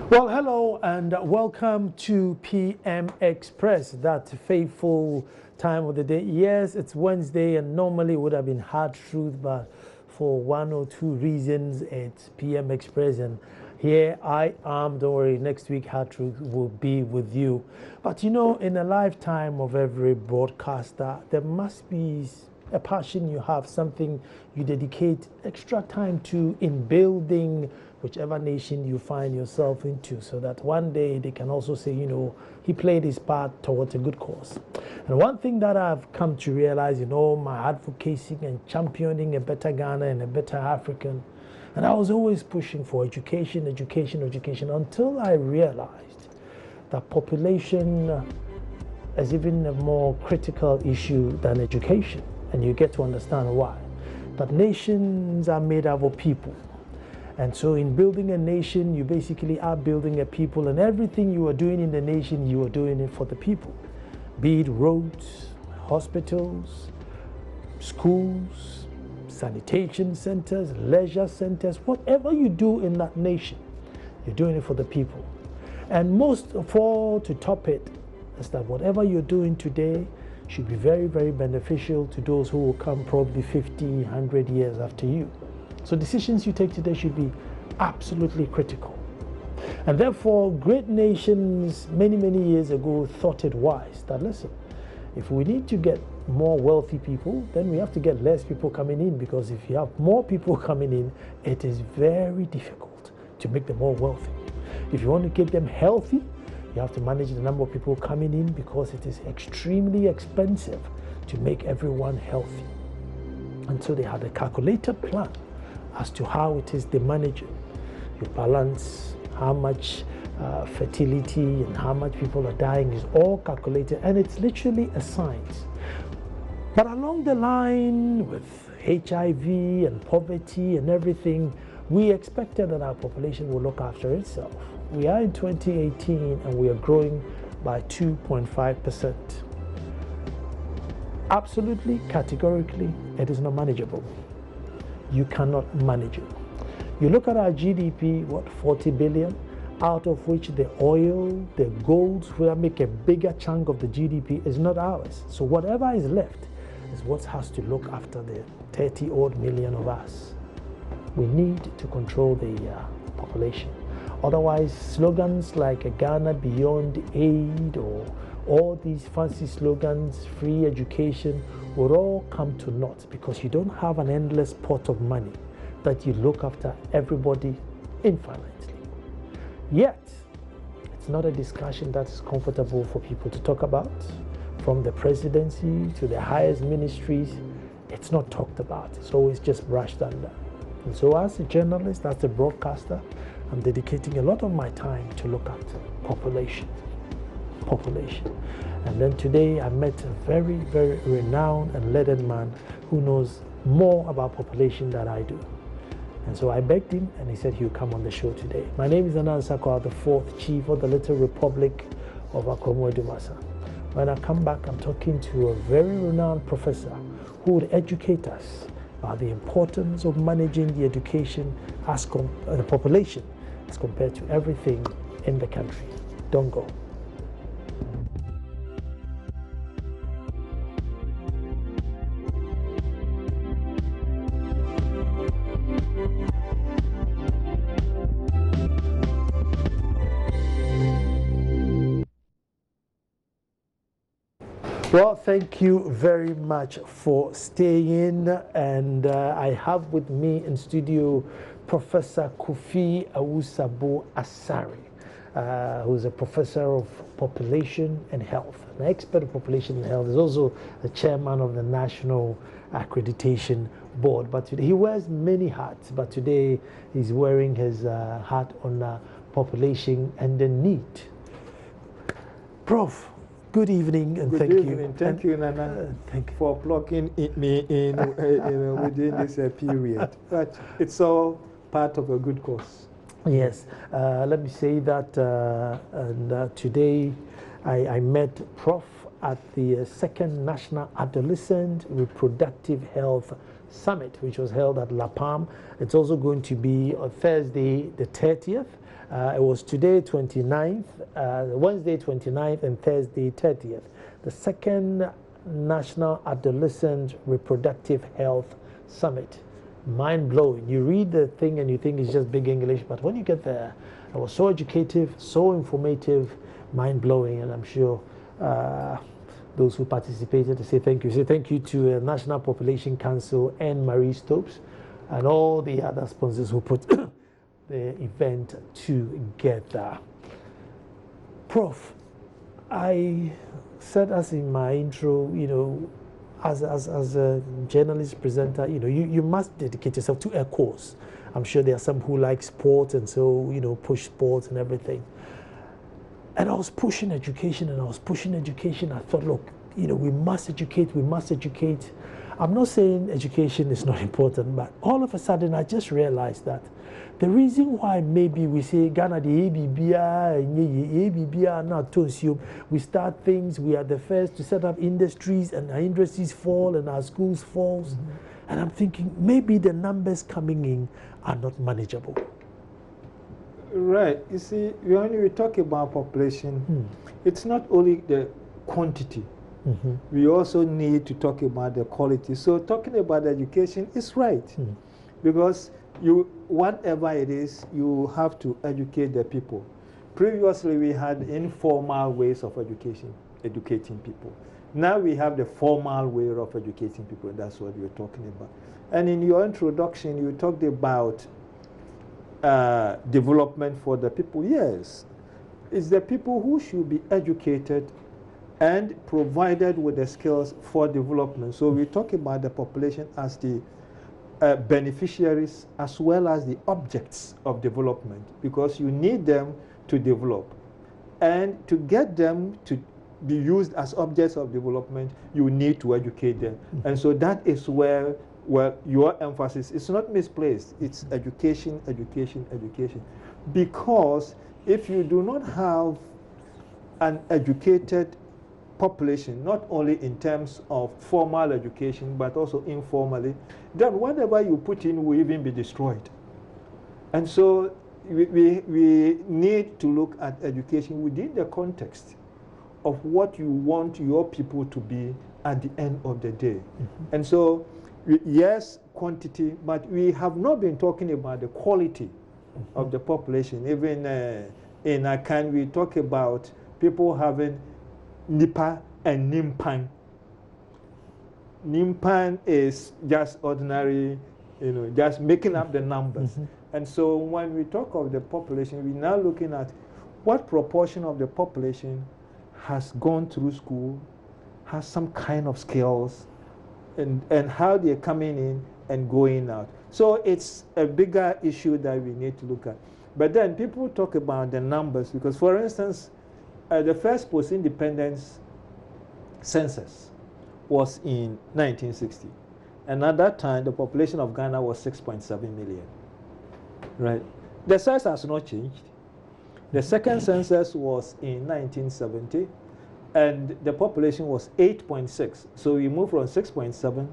Well, hello and welcome to PM Express, that faithful time of the day. Yes, it's Wednesday and normally it would have been Hard Truth, but for one or two reasons, it's PM Express. And here I am. Don't worry, next week Hard Truth will be with you. But you know, in a lifetime of every broadcaster, there must be a passion you have, something you dedicate extra time to in building whichever nation you find yourself into, so that one day they can also say, you know, he played his part towards a good cause. And one thing that I've come to realize in all my advocacy and championing a better Ghana and a better African, and I was always pushing for education, until I realized that population is even a more critical issue than education. And you get to understand why. But nations are made up of people. And so in building a nation, you basically are building a people, and everything you are doing in the nation, you are doing it for the people. Be it roads, hospitals, schools, sanitation centers, leisure centers, whatever you do in that nation, you're doing it for the people. And most of all, to top it, is that whatever you're doing today should be very, very beneficial to those who will come probably 50, 100 years after you. So decisions you take today should be absolutely critical. And therefore, great nations many, many years ago thought it wise that, listen, if we need to get more wealthy people, then we have to get less people coming in, because if you have more people coming in, it is very difficult to make them more wealthy. If you want to keep them healthy, you have to manage the number of people coming in, because it is extremely expensive to make everyone healthy. And so they had a calculated plan as to how it is they manage it. You balance how much fertility and how much people are dying is all calculated, and it's literally a science. But along the line with HIV and poverty and everything, we expected that our population will look after itself. We are in 2018 and we are growing by 2.5%. Absolutely, categorically, it is not manageable. You cannot manage it. You look at our GDP, what, 40 billion, out of which the oil, the golds, will make a bigger chunk of the GDP, is not ours. So whatever is left is what has to look after the 30-odd million of us. We need to control the population. Otherwise, slogans like a Ghana beyond aid or all these fancy slogans, free education, will all come to naught, because you don't have an endless pot of money that you look after everybody infinitely. Yet, it's not a discussion that's comfortable for people to talk about. From the presidency to the highest ministries, it's not talked about. It's always just brushed under. And so as a journalist, as a broadcaster, I'm dedicating a lot of my time to look at population. And then today I met a very, very renowned and learned man who knows more about population than I do. And so I begged him, and he said he would come on the show today. My name is Anan Sakwa, the 4th Chief of the Little Republic of Akromo Dumasa. When I come back, I'm talking to a very renowned professor who would educate us about the importance of managing the education as the population as compared to everything in the country. Don't go. Well, thank you very much for staying, and I have with me in studio Professor Kofi Awusabo Asare, who is a professor of population and health, an expert of population and health. He's also the chairman of the National Accreditation Board. But today, he wears many hats, but today he's wearing his hat on population and the need. Prof, good evening and thank you. Thank you, Nana, for plugging me in within this period. But it's all part of a good cause. Yes, let me say that today I met Prof at the second National Adolescent Reproductive Health Summit, which was held at La Palm. It's also going to be on Thursday, the 30th. It was today, 29th, Wednesday, 29th, and Thursday, 30th. The second National Adolescent Reproductive Health Summit. Mind-blowing. You read the thing and you think it's just big English, but when you get there, it was so educative, so informative, mind-blowing, and I'm sure those who participated to say thank you. Say thank you to National Population Council and Marie Stopes and all the other sponsors who put the event together. Prof, I said as in my intro, you know, as a journalist presenter, you know, you must dedicate yourself to a cause. I'm sure there are some who like sports and so, you know, push sports and everything. And I was pushing education and I was pushing education. I thought, look, you know, we must educate, we must educate. I'm not saying education is not important, but all of a sudden I just realized that the reason why maybe we say Ghana the ABBA not to assume we start things, we are the first to set up industries and our industries fall and our schools falls. And I'm thinking maybe the numbers coming in are not manageable. Right. You see, when we talk about population, it's not only the quantity. We also need to talk about the quality. So talking about education is right. Because whatever it is, you have to educate the people. Previously, we had informal ways of educating people. Now we have the formal way of educating people. That's what you're talking about. And in your introduction, you talked about development for the people. Yes, it's the people who should be educated and provided with the skills for development. So we talk about the population as the beneficiaries as well as the objects of development, because you need them to develop. And to get them to be used as objects of development, you need to educate them. And so that is where your emphasis is not misplaced. It's education, education, education. Because if you do not have an educated population, not only in terms of formal education, but also informally, then whatever you put in will even be destroyed. And so we need to look at education within the context of what you want your people to be at the end of the day. And so, yes, quantity, but we have not been talking about the quality of the population. Even in Akan, we talk about people having Nipa and Nimpan. Nimpan is just ordinary, you know, just making up the numbers. And so when we talk of the population, we're now looking at what proportion of the population has gone through school, has some kind of skills, and how they're coming in and going out. So it's a bigger issue that we need to look at. But then people talk about the numbers, because for instance, the first post-independence census was in 1960. And at that time, the population of Ghana was 6.7 million. Right? The size has not changed. The second census was in 1970, and the population was 8.6. So we moved from 6.7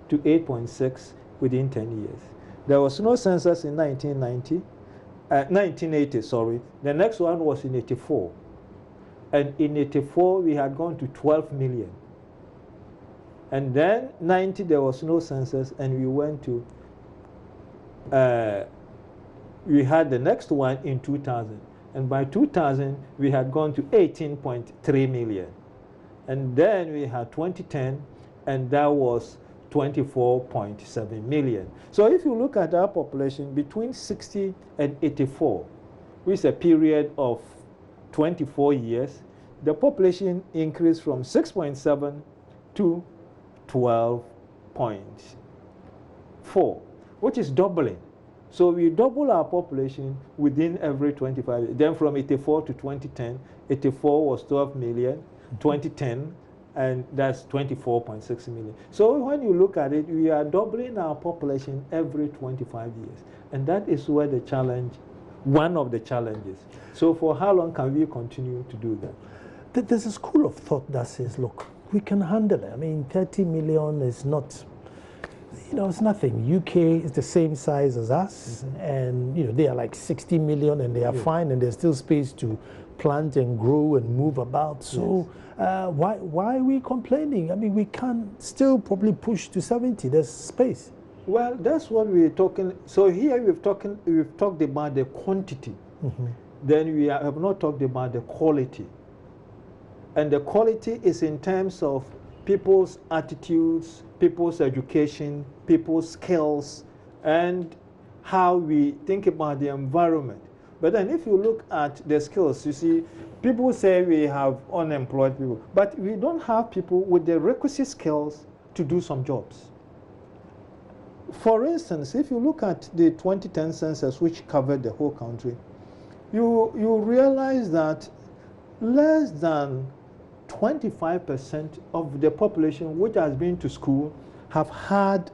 to 8.6 within 10 years. There was no census in 1980, sorry. The next one was in 84. And in 84, we had gone to 12 million. And then 90, there was no census, and we went to, we had the next one in 2000. And by 2000, we had gone to 18.3 million. And then we had 2010, and that was 24.7 million. So if you look at our population between 60 and 84, which is a period of 24 years, the population increased from 6.7 to 12.4, which is doubling. So we double our population within every 25 years. Then from 84 to 2010, 84 was 12 million, 2010, and that's 24.6 million. So when you look at it, we are doubling our population every 25 years. And that is where the challenge, one of the challenges. So for how long can we continue to do that? There's a school of thought that says, look, we can handle it. I mean, 30 million is not, it's nothing. UK is the same size as us, and they are like 60 million, and they are fine, and there's still space to plant and grow and move about. So why are we complaining? I mean, we can still probably push to 70. There's space. Well, that's what we're talking. So here we've talked about the quantity. Then we have not talked about the quality. And the quality is in terms of people's attitudes, people's education, people's skills, and how we think about the environment. But then if you look at the skills, you see, people say we have unemployed people, but we don't have people with the requisite skills to do some jobs. For instance, if you look at the 2010 census, which covered the whole country, you realize that less than 25% of the population which has been to school have had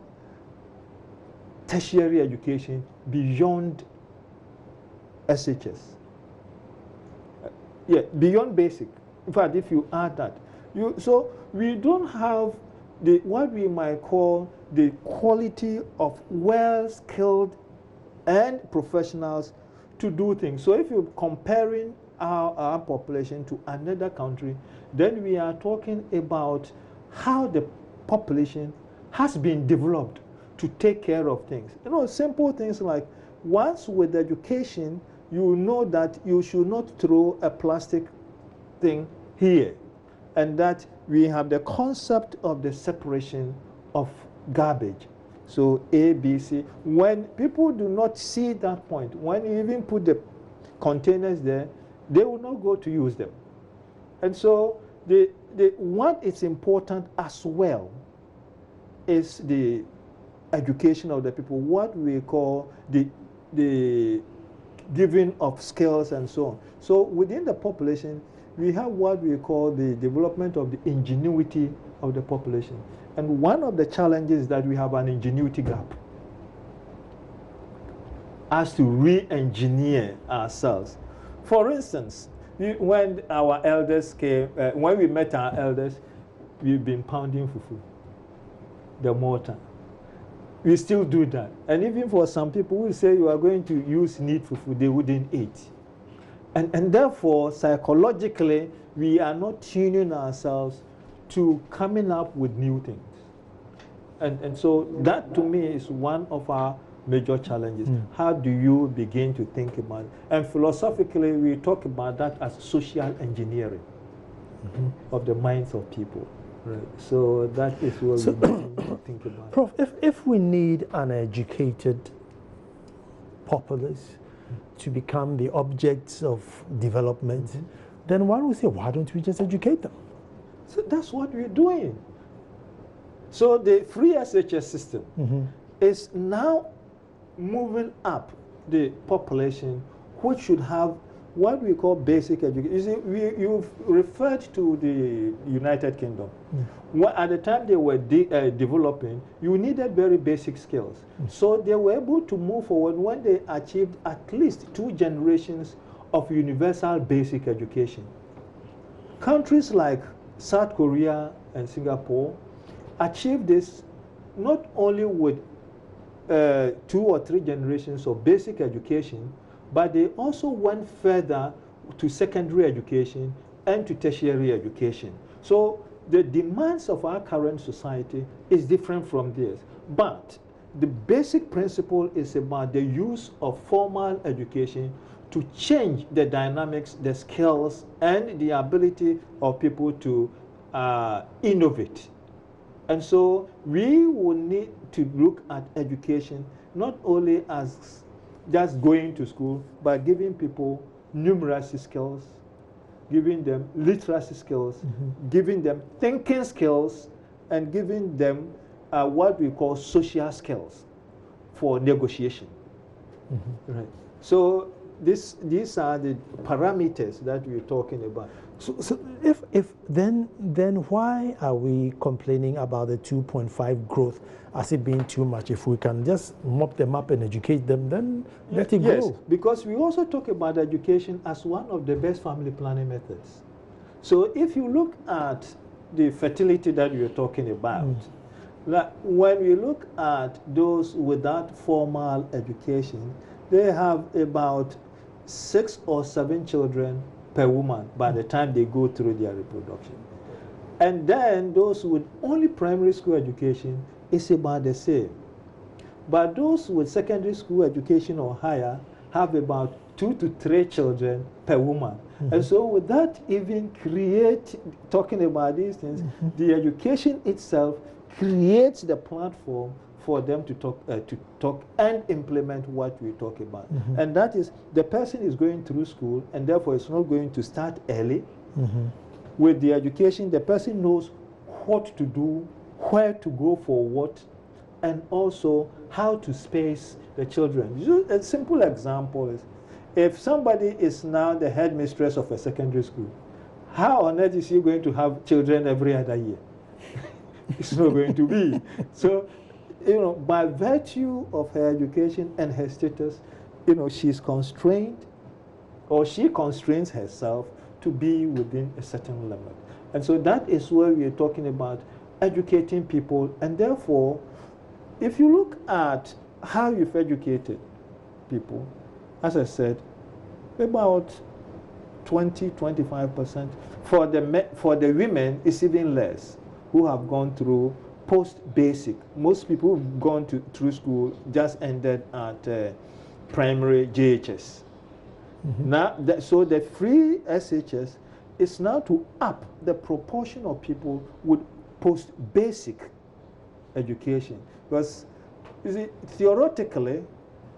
tertiary education beyond SHS. Beyond basic. In fact, if you add that, so we don't have what we might call the quality of well-skilled and professionals to do things. So if you're comparing our population to another country, then we are talking about how the population has been developed to take care of things. Simple things like, once with education, you know that you should not throw a plastic thing here, and that we have the concept of the separation of garbage. So A, B, C. When people do not see that point, when you even put the containers there, they will not go to use them. And so what is important as well is the education of the people, what we call the giving of skills and so on. So within the population, we have what we call the development of the ingenuity of the population. And one of the challenges is that we have an ingenuity gap as to re-engineer ourselves. For instance, when our elders came, when we met our elders, we've been pounding fufu, the mortar. We still do that. And even for some people who say you are going to use neat fufu, they wouldn't eat. And therefore, psychologically, we are not tuning ourselves to coming up with new things. And so that, to me, is one of our major challenges. How do you begin to think about it? And philosophically, we talk about that as social engineering of the minds of people. Right. So that is what we begin to think about. Prof, if we need an educated populace to become the objects of development, then why don't we say, why don't we just educate them? So that's what we're doing. So the free SHS system is now moving up the population, which should have what we call basic education. You see, you've referred to the United Kingdom. At the time they were developing, you needed very basic skills. So they were able to move forward when they achieved at least 2 generations of universal basic education. Countries like South Korea and Singapore achieved this not only with 2 or 3 generations of basic education, but they also went further to secondary education and to tertiary education. So the demands of our current society is different from theirs. But the basic principle is about the use of formal education to change the dynamics, the skills, and the ability of people to innovate. And so we will need to look at education not only as just going to school, but giving people numeracy skills, giving them literacy skills, giving them thinking skills, and giving them what we call social skills for negotiation. Right. So these are the parameters that we're talking about. So if then why are we complaining about the 2.5 growth as it being too much? If we can just mop them up and educate them, then let it grow. Yes, because we also talk about education as one of the best family planning methods. So if you look at the fertility that you're talking about, when we look at those without formal education, they have about 6 or 7 children per woman by the time they go through their reproduction. And then those with only primary school education is about the same. But those with secondary school education or higher have about 2 to 3 children per woman. And so with that even talking about these things, the education itself creates the platform for them to talk and implement what we talk about. And that is, the person is going through school, and therefore it's not going to start early. With the education, the person knows what to do, where to go for what, and also how to space the children. A simple example is, if somebody is now the headmistress of a secondary school, how on earth is she going to have children every other year? It's not going to be. So, by virtue of her education and her status, she's constrained, or she constrains herself to be within a certain limit. And so that is where we are talking about educating people. And therefore, if you look at how you've educated people, as I said, about 20–25%. For the women, it's even less, who have gone through post-basic. Most people who've gone through school just ended at primary JHS. Now, so the free SHS is now to up the proportion of people with post-basic education. Because, you see, theoretically,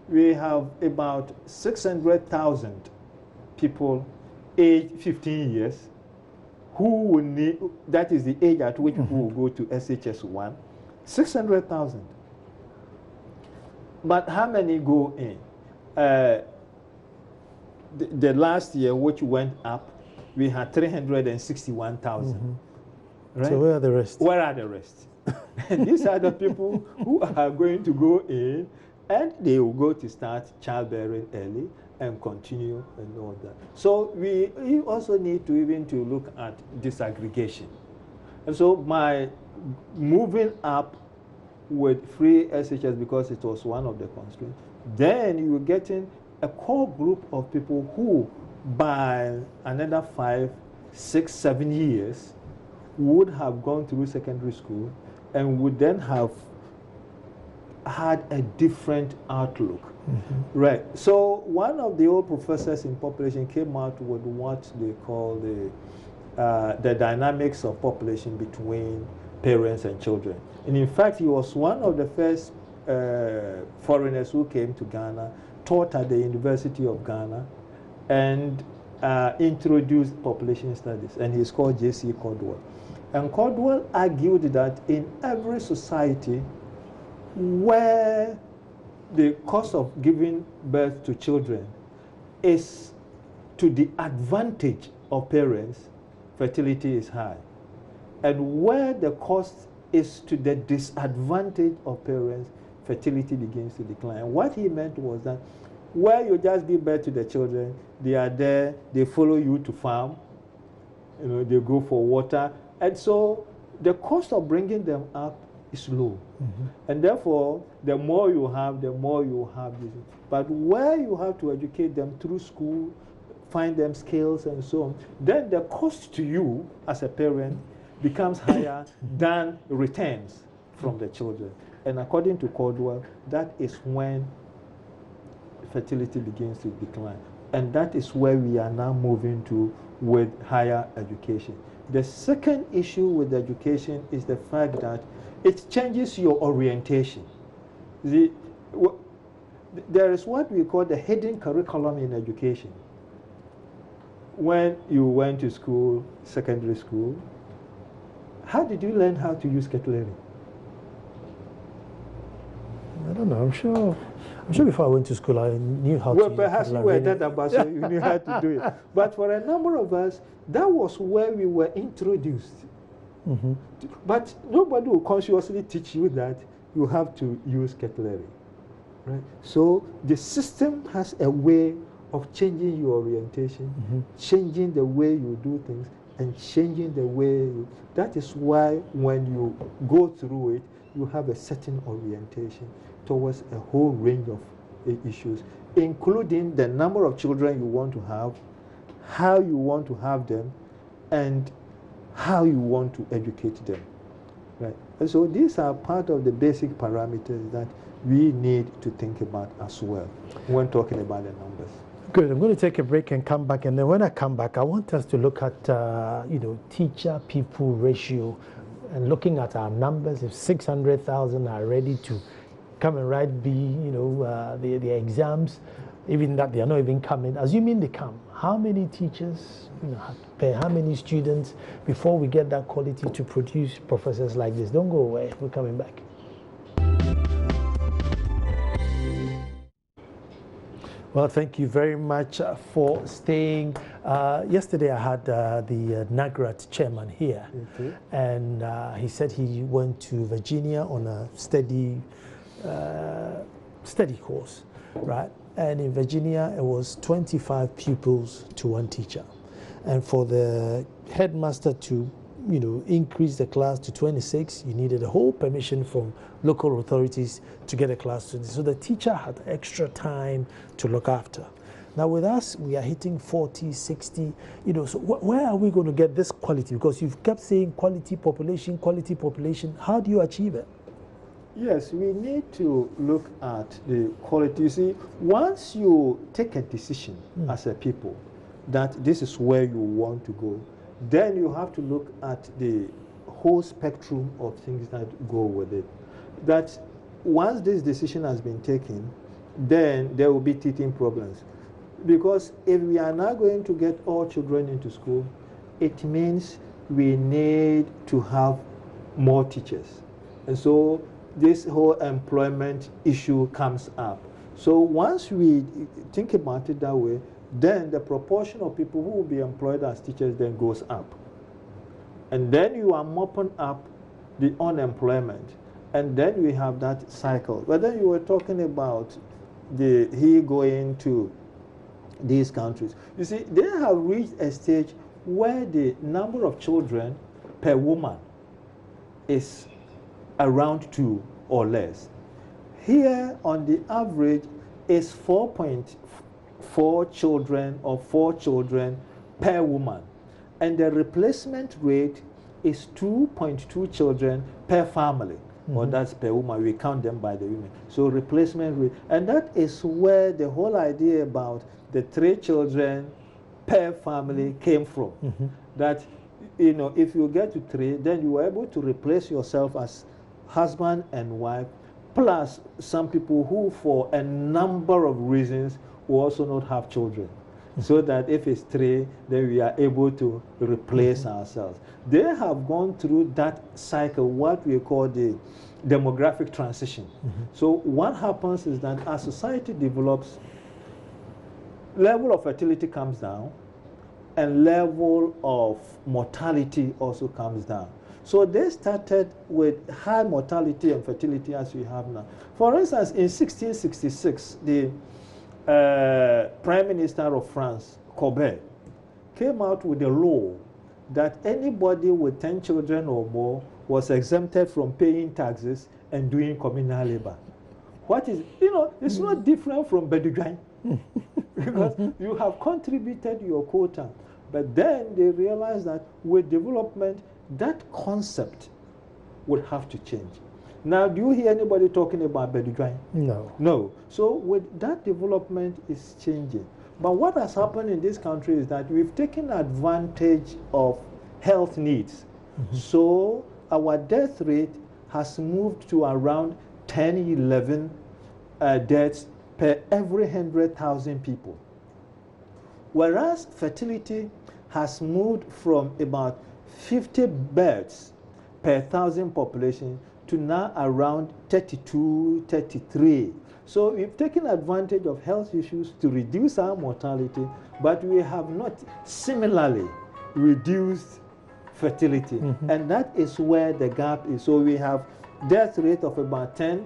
we have about 600,000 people aged 15 years who will need, that is the age at which people will go to SHS 1, 600,000. But how many go in? The last year, which went up, we had 361,000. Right? So where are the rest? Where are the rest? And these are the people who are going to go in, and they will go to start childbearing early and continue and all that. So we also need to look at disaggregation. And so by moving up with free SHS, because it was one of the constraints, then you're getting a core group of people who by another 5, 6, 7 years would have gone through secondary school and would then have had a different outlook. Right. So one of the old professors in population came out with what they call the dynamics of population between parents and children. And in fact, he was one of the first foreigners who came to Ghana, taught at the University of Ghana, and introduced population studies. And he's called J.C. Caldwell. And Caldwell argued that in every society where the cost of giving birth to children is to the advantage of parents, fertility is high. And where the cost is to the disadvantage of parents, fertility begins to decline. And what he meant was that where you just give birth to the children, they are there, they follow you to farm, they go for water. And so the cost of bringing them up is low. And therefore, the more you have this. But where you have to educate them through school, find them skills and so on, then the cost to you as a parent becomes higher than returns from the children. And according to Caldwell, that is when fertility begins to decline. And that is where we are now moving to with higher education. The second issue with education is the fact that it changes your orientation. There is what we call the hidden curriculum in education. When you went to school, secondary school, how did you learn how to use cutlery? I don't know. I'm sure before I went to school, I knew how to use cutlery. Perhaps you were that about, so you knew how to do it. But for a number of us, that was where we were introduced. But nobody will consciously teach you that you have to use cutlery. Right? So the system has a way of changing your orientation, changing the way you do things, and changing the way. That is why when you go through it, you have a certain orientation towards a whole range of issues, including the number of children you want to have, how you want to have them, and how you want to educate them. Right? And so these are part of the basic parameters that we need to think about as well when talking about the numbers. Good. I'm going to take a break and come back. And then when I come back, I want us to look at, teacher-people ratio and looking at our numbers. If 600,000 are ready to come and write the exams, even that they are not even coming, assuming they come, how many teachers, per how many students before we get that quality to produce professors like this? Don't go away. We're coming back. Well, thank you very much for staying. Yesterday I had the NAGRAT chairman here, and he said he went to Virginia on a study course, right? And in Virginia, it was 25 pupils to one teacher. And for the headmaster to, increase the class to 26, you needed a whole permission from local authorities to get a class to this. So the teacher had extra time to look after. Now with us, we are hitting 40, 60, so where are we going to get this quality? Because you've kept saying quality population. How do you achieve it? Yes, we need to look at the quality. You see, once you take a decision as a people that this is where you want to go, then you have to look at the whole spectrum of things that go with it. That once this decision has been taken, then there will be teething problems. Because if we are now going to get all children into school, it means we need to have more teachers. And so this whole employment issue comes up. So once we think about it that way, then the proportion of people who will be employed as teachers then goes up. And then you are mopping up the unemployment. And then we have that cycle. Whether you were talking about he going to these countries, you see, they have reached a stage where the number of children per woman is around 2 or less. Here, on the average, is 4.4 children or 4 children per woman. And the replacement rate is 2.2 children per family. Or that's per woman. We count them by the women. So replacement rate. And that is where the whole idea about the 3 children per family came from. That, if you get to 3, then you are able to replace yourself as husband and wife, plus some people who, for a number of reasons, will also not have children. So that if it's 3, then we are able to replace ourselves. They have gone through that cycle, what we call the demographic transition. So what happens is that as society develops, level of fertility comes down, and level of mortality also comes down. So they started with high mortality and fertility as we have now. For instance, in 1666, the Prime Minister of France, Colbert, came out with a law that anybody with 10 children or more was exempted from paying taxes and doing communal labor. What is, it's not different from Bedouin because you have contributed your quota. But then they realized that with development, that concept would have to change. Now, do you hear anybody talking about Bedouin? No. No. So with that, development is changing. But what has happened in this country is that we've taken advantage of health needs. So our death rate has moved to around 10, 11 deaths per every 100,000 people. Whereas fertility has moved from about 50 births per 1,000 population to now around 32, 33. So we've taken advantage of health issues to reduce our mortality, but we have not similarly reduced fertility. And that is where the gap is. So we have death rate of about 10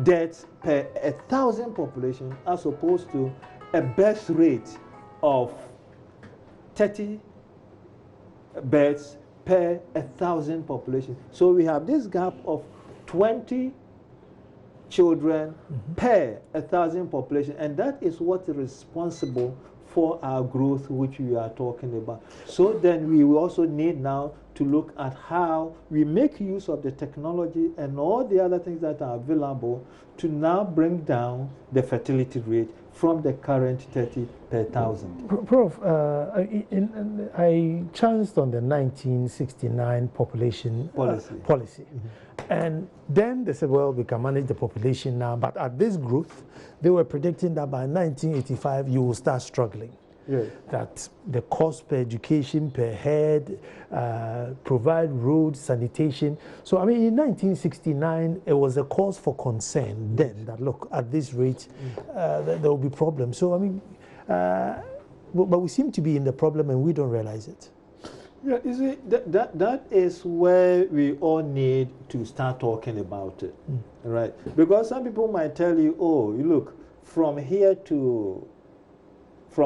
deaths per 1,000 population, as opposed to a birth rate of 30 births per 1,000 population. So we have this gap of 20 children per 1,000 population, and that is what is responsible for our growth, which we are talking about. So then we will also need now to look at how we make use of the technology and all the other things that are available to now bring down the fertility rate from the current 30 per 1,000. Prof, I chanced on the 1969 population policy. And then they said, well, we can manage the population now, but at this growth, they were predicting that by 1985, you will start struggling. Yes. That the cost per education, per head, provide roads, sanitation. So, I mean, in 1969, it was a cause for concern then that, look, at this rate, there will be problems. So, I mean, but we seem to be in the problem and we don't realize it. Yeah, you see, that is where we all need to start talking about it, right? Because some people might tell you, oh, you look, from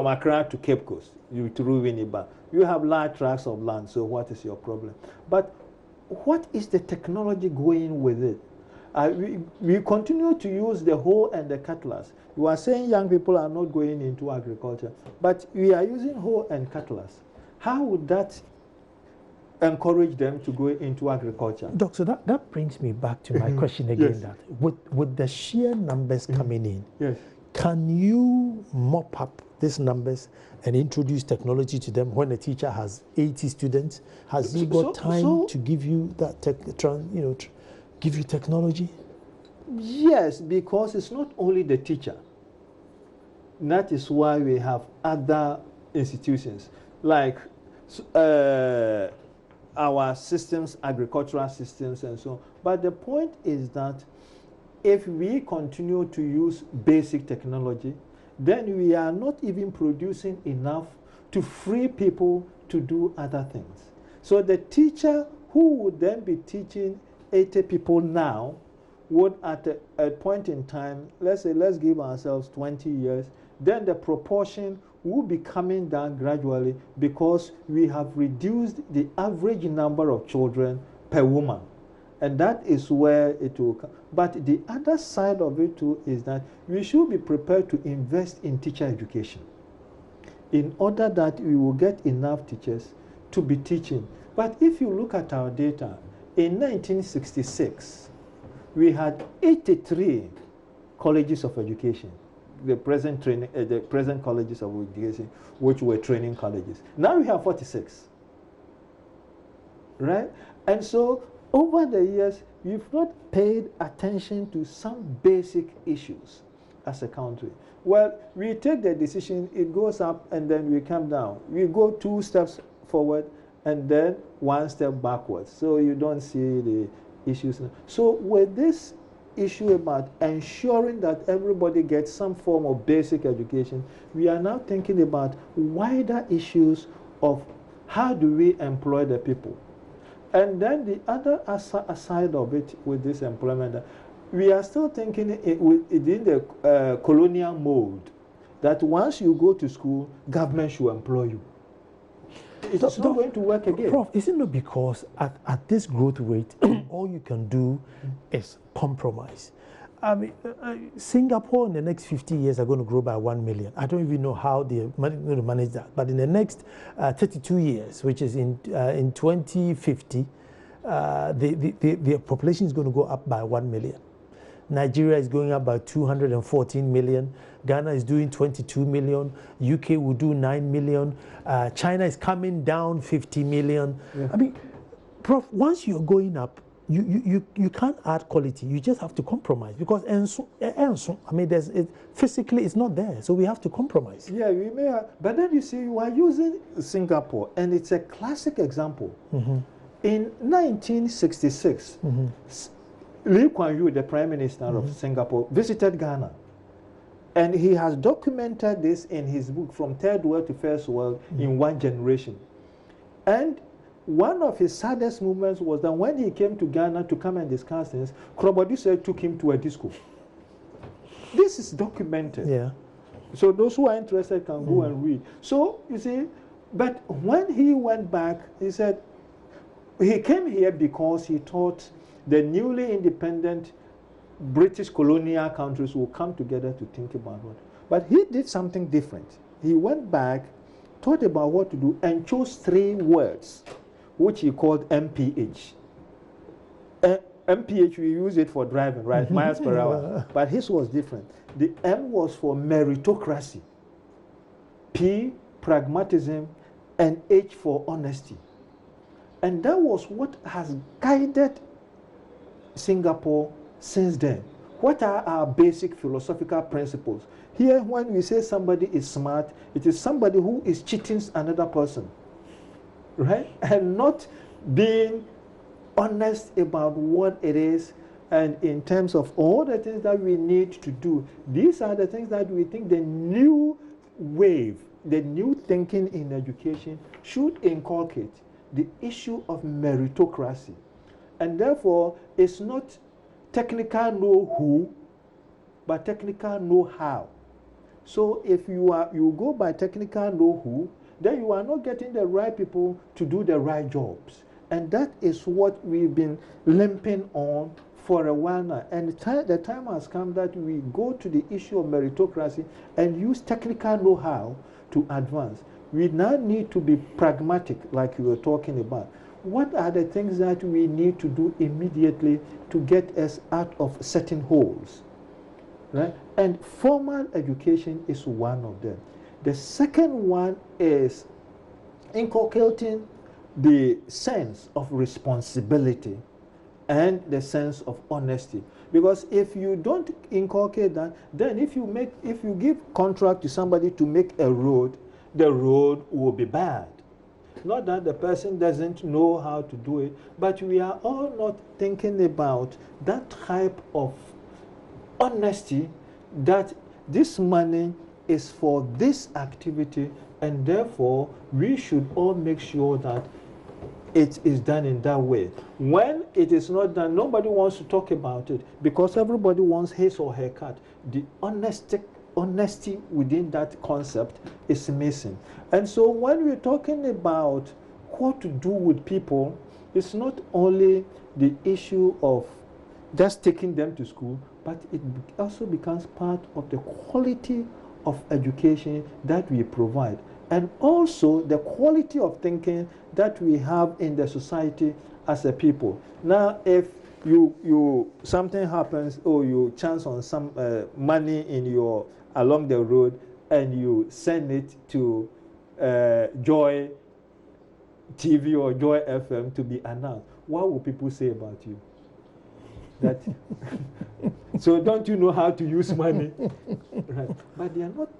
Accra to Cape Coast, through Winneba, you have large tracts of land, so what is your problem? But what is the technology going with it? We continue to use the hoe and the cutlass. You are saying young people are not going into agriculture, but we are using hoe and cutlass. How would that encourage them to go into agriculture? Doc, so that brings me back to my question again, that with the sheer numbers coming in, yes, can you mop up these numbers and introduce technology to them when a teacher has 80 students? Has he got time to give you that give you technology? Yes, because it's not only the teacher. That is why we have other institutions like our systems, agricultural systems and so on. But the point is that if we continue to use basic technology, then we are not even producing enough to free people to do other things. So the teacher who would then be teaching 80 people now would at a point in time, let's give ourselves 20 years, then the proportion will be coming down gradually because we have reduced the average number of children per woman. And that is where it will come. But the other side of it too is that we should be prepared to invest in teacher education in order that we will get enough teachers to be teaching. But if you look at our data, in 1966, we had 83 colleges of education, the present colleges of education, which were training colleges. Now we have 46, right? And so over the years, we've not paid attention to some basic issues as a country. Well, we take the decision, it goes up, and then we come down. We go 2 steps forward, and then 1 step backwards. So you don't see the issues. So with this issue about ensuring that everybody gets some form of basic education, we are now thinking about wider issues of how do we employ the people. And then the other side of it with this employment, we are still thinking within the colonial mode that once you go to school, government should employ you. It's not going to work again. Prof, isn't it because at this growth rate, all you can do is compromise? I mean, Singapore in the next 50 years are going to grow by 1 million. I don't even know how they're going to manage that. But in the next 32 years, which is in 2050, the population is going to go up by 1 million. Nigeria is going up by 214 million. Ghana is doing 22 million. UK will do 9 million. China is coming down 50 million. Yeah. I mean, Prof, once you're going up, you can't add quality. You just have to compromise because I mean, physically it's not there, so we have to compromise. Yeah, we may have, but then you see, you are using Singapore, and it's a classic example. In 1966, Lee Kuan Yew, the Prime Minister of Singapore, visited Ghana. And he has documented this in his book, From Third World to First World in One Generation. And one of his saddest moments was that when he came to Ghana to come and discuss this, Krobodise took him to a disco. This is documented. Yeah. So those who are interested can go and read. So, you see, But when he went back, he said he came here because he thought the newly independent British colonial countries will come together to think about what. But he did something different. He went back, thought about what to do, and chose 3 words, which he called MPH. MPH, we use it for driving, right? Miles per hour. But his was different. The M was for meritocracy, P, pragmatism, and H for honesty. And that was what has guided Singapore since then. What are our basic philosophical principles? Here, when we say somebody is smart, it is somebody who is cheating another person, right? And not being honest about what it is, and in terms of all the things that we need to do. These are the things that we think the new wave, the new thinking in education should inculcate the issue of meritocracy. And therefore, it's not technical know-who, but technical know-how. So if you go by technical know-who, then you are not getting the right people to do the right jobs. And that is what we've been limping on for a while now. And the time has come that we go to the issue of meritocracy and use technical know-how to advance. We now need to be pragmatic, like you were talking about. What are the things that we need to do immediately to get us out of certain holes? Right? And formal education is one of them. The second one is inculcating the sense of responsibility and the sense of honesty. Because if you don't inculcate that, then if you give contract to somebody to make a road, the road will be bad. Not that the person doesn't know how to do it, but we are all not thinking about that type of honesty, that this money is for this activity, and therefore we should all make sure that it is done in that way. When it is not done, nobody wants to talk about it because everybody wants his or her cut. The honesty within that concept is missing. And so when we're talking about what to do with people, it's not only the issue of just taking them to school, but it also becomes part of the quality of education that we provide, and also the quality of thinking that we have in the society as a people. Now, if something happens, or you chance on some money along the road, and you send it to Joy TV or Joy FM to be announced, what will people say about you? That so don't you know how to use money? Right. But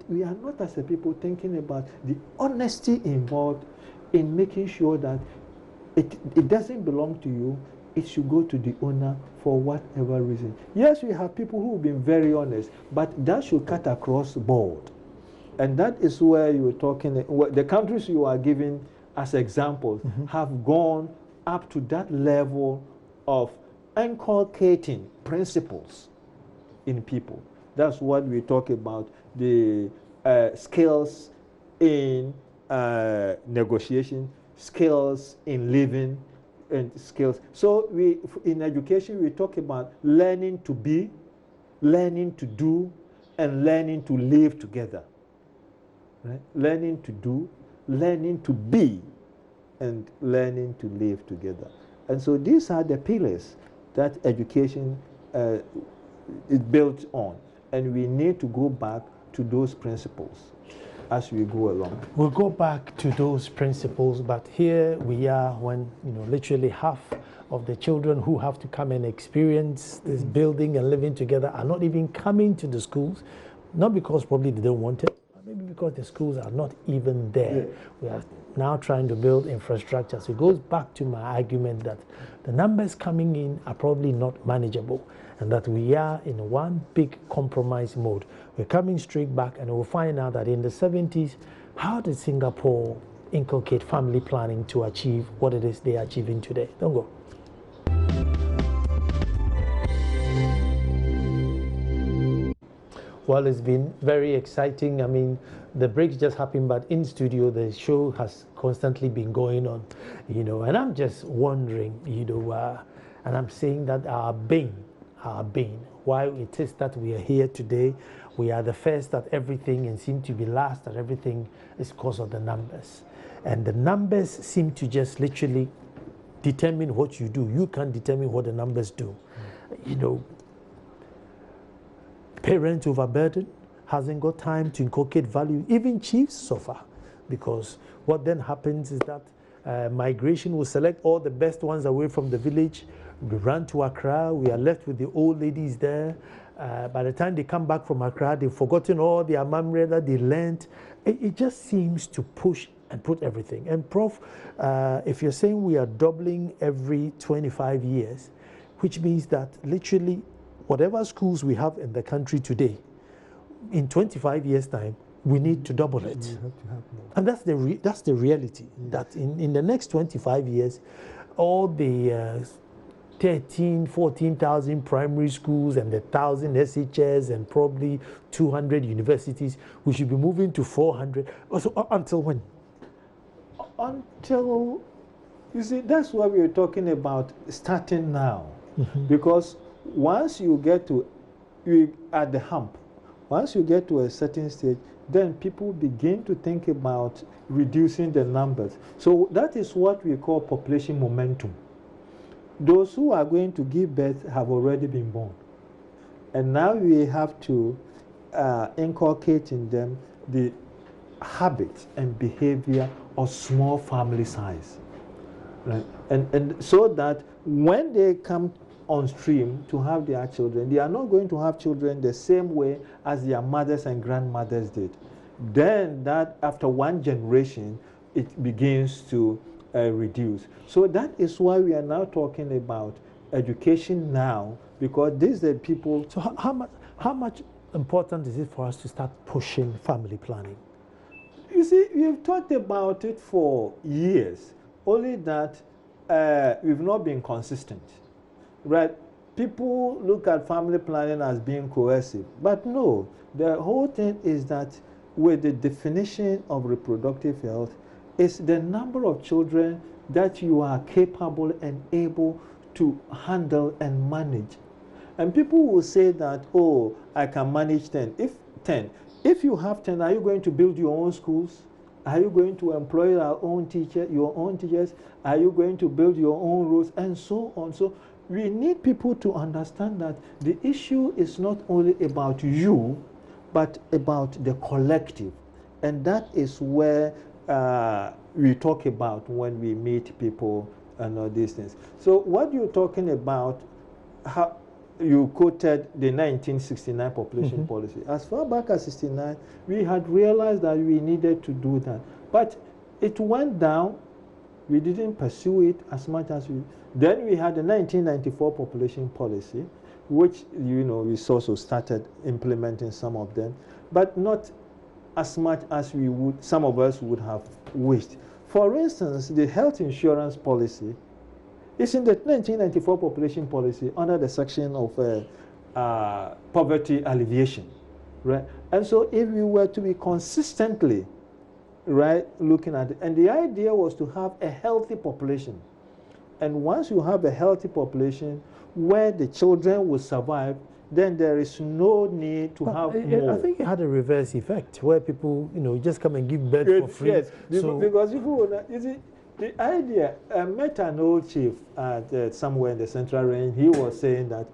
we are not as a people thinking about the honesty involved in making sure that it doesn't belong to you. It should go to the owner for whatever reason. Yes, we have people who have been very honest, but that should cut across the board. And that is where you were talking, the countries you are giving as examples have gone up to that level of inculcating principles in people. That's what we talk about, the skills in negotiation, skills in living, and skills. So in education, we talk about learning to be, learning to do, and learning to live together. Right? Learning to do, learning to be, and learning to live together. And so these are the pillars that education is built on. And we need to go back to those principles as we go along. We'll go back to those principles, but here we are when literally half of the children who have to come and experience this building and living together are not even coming to the schools, not because probably they don't want it, but maybe because the schools are not even there. Yeah. We are now trying to build infrastructure. So it goes back to my argument that the numbers coming in are probably not manageable, and that we are in one big compromise mode. We're coming straight back, and we'll find out that in the 70s, how did Singapore inculcate family planning to achieve what it is they are achieving today? Don't go. Well, it's been very exciting. I mean, the breaks just happened, but in studio, the show has constantly been going on, and I'm just wondering, and I'm saying that our being, why it is that we are here today, we are the first at everything and seem to be last at everything is because of the numbers. And the numbers seem to just literally determine what you do. You can't determine what the numbers do. Parent overburden, hasn't got time to inculcate value. Even chiefs suffer because what then happens is that migration will select all the best ones away from the village. We run to Accra. We are left with the old ladies there. By the time they come back from Accra, they've forgotten all the amamre that they learned. It just seems to push and put everything. And Prof, if you're saying we are doubling every 25 years, which means that literally whatever schools we have in the country today, in 25 years' time, we need to double it. You have to have more. And that's the reality, that in the next 25 years, all the 13, 14,000 primary schools and the 1,000 SHS and probably 200 universities, we should be moving to 400. So, until when? Until, you see, that's what we are talking about, starting now. Because once you get at the hump, once you get to a certain stage, then people begin to think about reducing the numbers. So that is what we call population momentum. Those who are going to give birth have already been born. And now we have to inculcate in them the habits and behavior of small family size. Right? And so that when they come on stream to have their children, they are not going to have children the same way as their mothers and grandmothers did. Then that after one generation, it begins to reduce. So that is why we are now talking about education now, because these are people. So how much important is it for us to start pushing family planning? You see, we've talked about it for years, only that we've not been consistent. Right? People look at family planning as being coercive, but no, the whole thing is that with the definition of reproductive health, it's the number of children that you are capable and able to handle and manage. And people will say that, oh, I can manage 10. If you have 10, are you going to build your own schools? Are you going to employ your own teachers? Are you going to build your own roads? And so on. So we need people to understand that the issue is not only about you, but about the collective. And that is where we talk about when we meet people and all these things. So what you're talking about, how you quoted the 1969 population policy. As far back as 69, we had realized that we needed to do that. But it went down. We didn't pursue it as much as we. Then we had the 1994 population policy, which, we also started implementing some of them, but not as much as some of us would have wished. For instance, the health insurance policy is in the 1994 population policy under the section of poverty alleviation, right? And so if we were to be consistently, right, looking at it, and the idea was to have a healthy population. And once you have a healthy population where the children will survive, then there is no need to have more. I think it had a reverse effect where people, just come and give birth for free. Yes, because people will not, you see, the idea, I met an old chief somewhere in the Central Range. He was saying that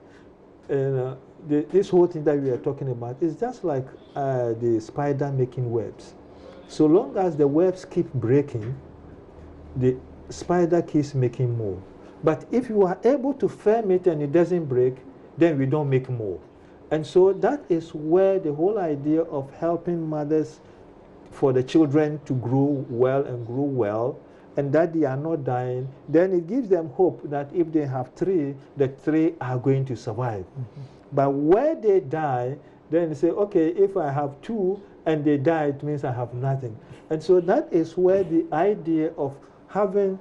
this whole thing that we are talking about is just like the spider making webs. So long as the webs keep breaking, the spider keeps making more. But if you are able to firm it and it doesn't break, then we don't make more. And so that is where the whole idea of helping mothers for the children to grow well and grow well, and that they are not dying, then it gives them hope that if they have 3, the 3 are going to survive. But where they die, then they say, okay, if I have 2 and they die, it means I have nothing. And so that is where the idea of having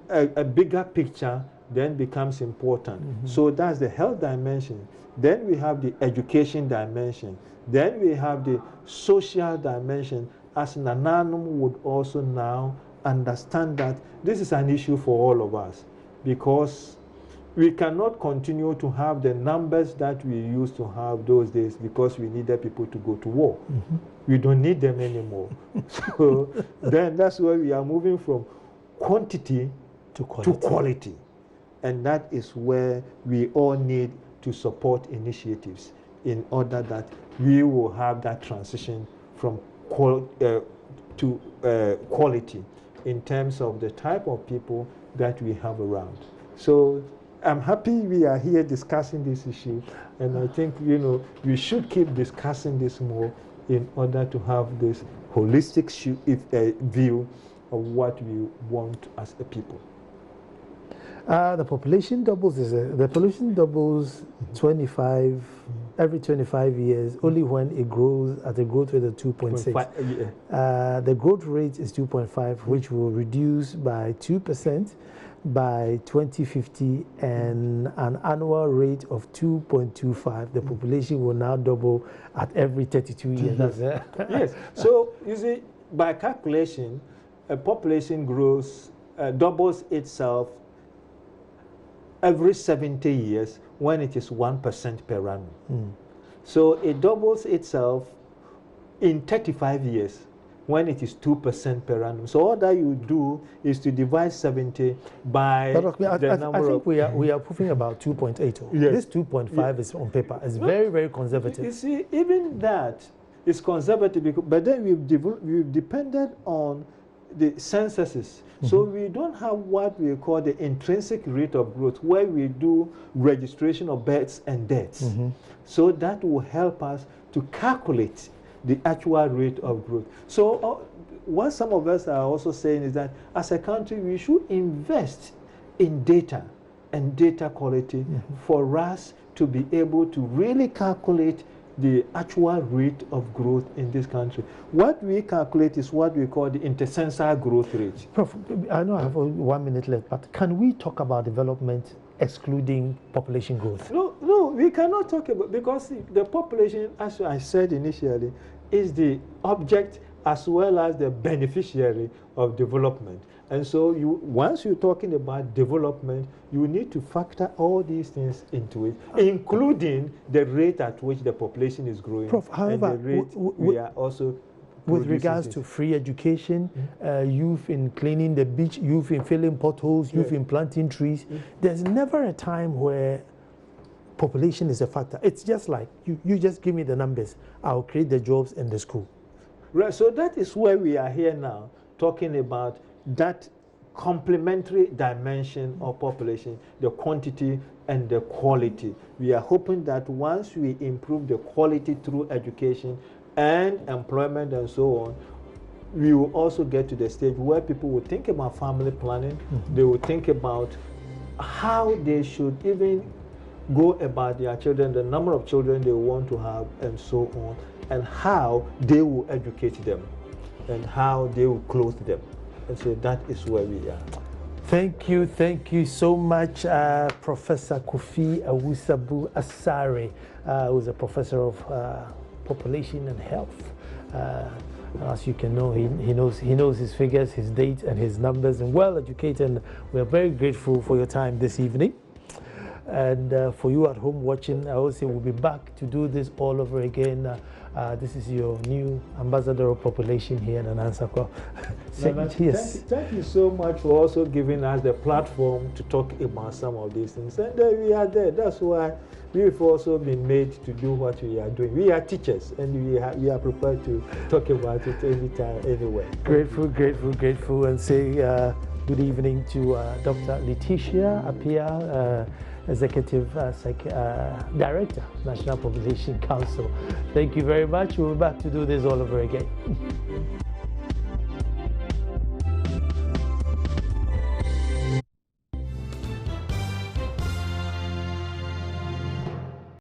a bigger picture then becomes important. So that's the health dimension. Then we have the education dimension. Then we have the social dimension, as Nananum would also now understand that this is an issue for all of us, because we cannot continue to have the numbers that we used to have those days, because we needed people to go to war. We don't need them anymore. So then that's where we are moving from quantity to quality. And that is where we all need to support initiatives in order that we will have that transition from to quality in terms of the type of people that we have around. So I'm happy we are here discussing this issue, and I think, you know, we should keep discussing this more in order to have this holistic view of what we want as a people. The population doubles. The population doubles 25 every 25 years, only when it grows at a growth rate of 2.6. The growth rate is 2.5, which will reduce by 2% by 2050, and an annual rate of 2.25. The population will now double at every 32 years. That's it. Yes. So you see, by calculation, a population grows, doubles itself every 70 years when it is 1% per annum. So it doubles itself in 35 years when it is 2% per annum. So all that you do is to divide 70 by the number. I think we are proving about 2.8. Yes. This 2.5 is on paper. It's very, very conservative. You see, even that is conservative, but then we've depended on the censuses. So we don't have what we call the intrinsic rate of growth, where we do registration of births and deaths. So that will help us to calculate the actual rate of growth. So what some of us are also saying is that as a country, we should invest in data and data quality for us to be able to really calculate the actual rate of growth in this country. What we calculate is what we call the intercensal growth rate. Prof, I know I have 1 minute left, but can we talk about development excluding population growth? No, we cannot talk about, because the population, as I said initially, is the object as well as the beneficiary of development. And so once you're talking about development, you need to factor all these things into it, including the rate at which the population is growing. Prof, however, and the rate we are also with regards to free education, youth in cleaning the beach, youth in filling potholes, youth in planting trees, there's never a time where population is a factor. It's just like, you just give me the numbers, I'll create the jobs in the school. Right, so that is where we are here now, talking about that complementary dimension of population, the quantity and the quality. We are hoping that once we improve the quality through education and employment and so on, we will also get to the stage where people will think about family planning. They will think about how they should even go about their children, the number of children they want to have, and so on, and how they will educate them and how they will clothe them. And so that is where we are. Thank you so much, Professor Kofi Awusabu Asare, who's a professor of population and health. As you can know, he knows his figures, his dates, and his numbers, and well educated. And we are very grateful for your time this evening. And for you at home watching, I will say we'll be back to do this all over again. This is your new ambassador of population here in Anansakwa. Yes. Thank you so much for also giving us the platform to talk about some of these things. And we are there. That's why we've also been made to do what we are doing. We are teachers, and we are prepared to talk about it anytime, anywhere. Grateful, and say good evening to Dr. Letitia Apia, Executive Director, National Population Council. Thank you very much. We'll be back to do this all over again.